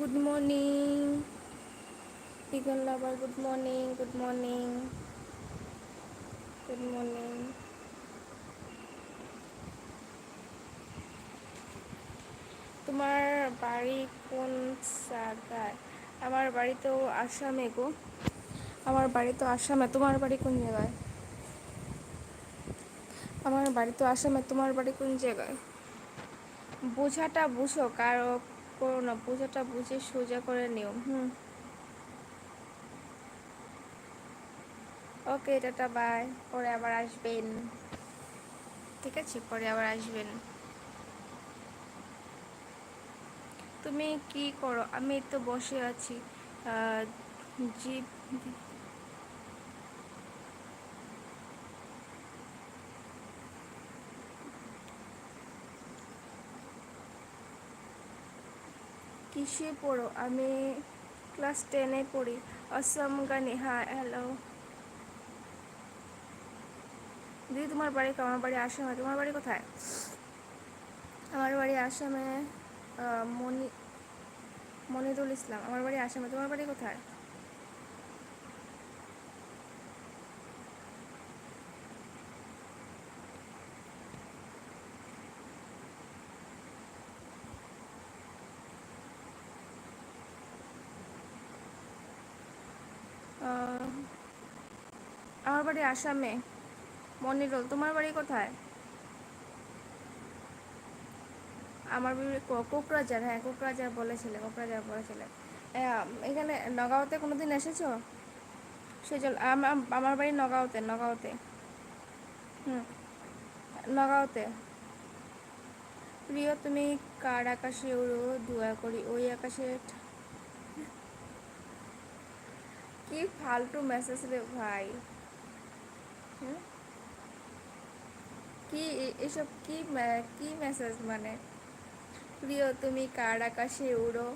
Good morning, vegan lover. Good morning. Good morning. Good morning. তোমার বাড়ি কোন জায়গায়? আমার বাড়ি তো আসামে গো। আমার বাড়ি তো আসামে। তোমার বাড়ি কোন জায়গায়? আমার বাড়ি তো আসামে। তোমার বাড়ি কোন জায়গায়? বোঝাটা বুঝো, কারো করো না। বোঝাটা বুঝে সোজা করে নিও। ওকে, টাটা, বাই। পরে আবার আসবেন। ঠিক আছে, পরে আবার আসবেন। তুমি কি করো? আমি তো বসে আছি। আহ, জি। কিসে পড়ো? আমি ক্লাস 10-এ পড়ি। অসম গানি, হ্যাঁ, হ্যালো। দিদি, তোমার বাড়ি? আমার বাড়ি আসামে। তোমার বাড়ি কোথায়? আমার বাড়ি আসামে। মনি মনিরুল ইসলাম। আমার বাড়ি আসামে। তোমার বাড়ি কোথায়? আহ, আমার বাড়ি আসামে। মনিরুল, তোমার বাড়ি কোথায়? আমার বাড়ি কোকরাঝার। হ্যাঁ, কোকরাঝার বলেছিলে। এখানে নগাঁওতে কোনোদিন এসেছো? সেজল, আমার বাড়ি নগাঁওতে। নগাঁওতে। হুম, নগাঁওতে। প্রিয়, তুমি কার আকাশে উড়ো, দোয়া করি ওই আকাশে। কি ফালতু মেসেজ রে ভাই! হুম? কি এসব কি কি মেসেজ মানে? প্রিয়, তুমি কার আকাশে উড়ো,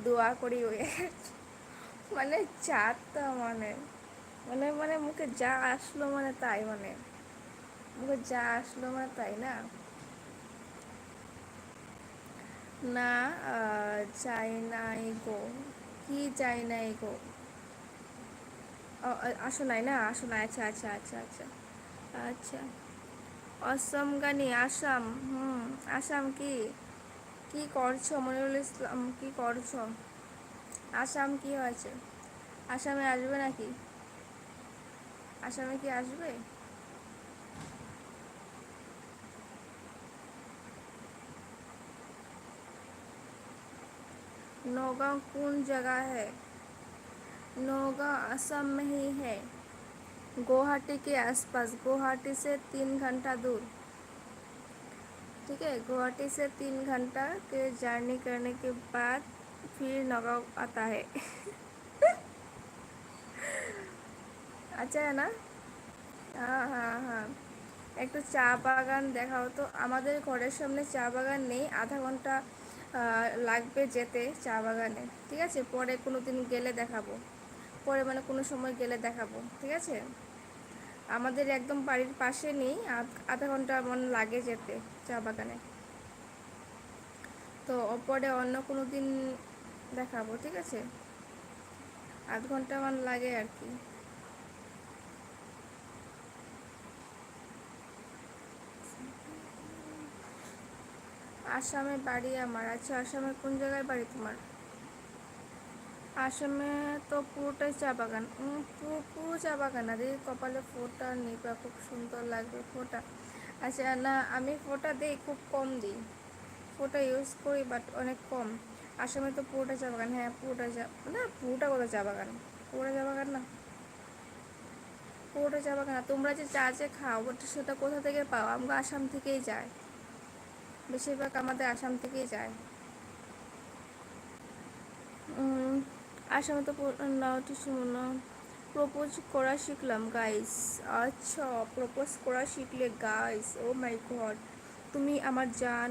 দোয়া করি ওই মানে চাঁদ তো মানে মানে মানে মুখে যা আসলো মানে তাই, মানে মুখে যা আসলো মানে তাই না। না, চাই নাই গো। কি চাই নাই গো? আসো নাই না, আসো নাই। আচ্ছা, আচ্ছা, আচ্ছা, আচ্ছা। আচ্ছা। অসম গানি, আসাম। আসাম কি? কি করছো মনিরুল ইসলাম? কি করছো? আসাম কি হয়েছে? আসামে আসবে নাকি? আসামে কি আসবে? नौगांव कौन जगह है? नौगांव असम में ही है। गुवाहाटी के आसपास। गुवाहाटी से 3 घंटा दूर। ठीक है, गुवाहाटी से 3 घंटा के जर्नी करने के बाद फिर नौगांव आता है। अच्छा है ना? हाँ, हाँ, हाँ। একটু চা বাগান দেখাও তো। আমাদের ঘরের সামনে চা বাগান নেই। আধা ঘন্টা লাগবে যেতে চা বাগানে। ঠিক আছে, পরে কোনো দিন গেলে দেখাবো। পরে মানে কোনো সময় গেলে দেখাবো, ঠিক আছে? আমাদের একদম বাড়ির পাশে নেই। আধা ঘন্টা মন লাগে যেতে চা বাগানে। তো পরে অন্য কোনো দিন দেখাবো, ঠিক আছে? আধ ঘন্টা মান লাগে আর কি। আসামে বাড়ি আমার। আচ্ছা, আসামে কোন জায়গায় বাড়ি তোমার? আসামে তো পুরোটাই চা বাগান। পুরো চা বাগান। আর এই কপালে ফোঁটা নিবা, খুব সুন্দর লাগবে ফোঁটা। আচ্ছা, না, আমি ফোঁটা দিই, খুব কম দিই। ফোঁটা ইউজ করি বাট অনেক কম। আসামে তো পুরোটা চা বাগান। হ্যাঁ, পুরোটা চা, না, পুরোটা কোথায় চা বাগান? পুরোটা চা বাগান না। পুরোটা চা বাগান না। তোমরা যে চা যে খাও, ওটা সেটা কোথা থেকে পাও? আমরা আসাম থেকেই যায়। বেশিরভাগ আমাদের আসাম থেকেই যায়। উম, আসামে তো না, একটু শুনো না। প্রপোজ করা শিখলাম গাইস। আচ্ছা, প্রপোজ করা শিখলে গাইস, ও মাই গড! তুমি আমার জান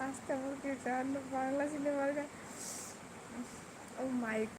আসতে আমার কি জান বাংলা সিনেমার গান। ও মাই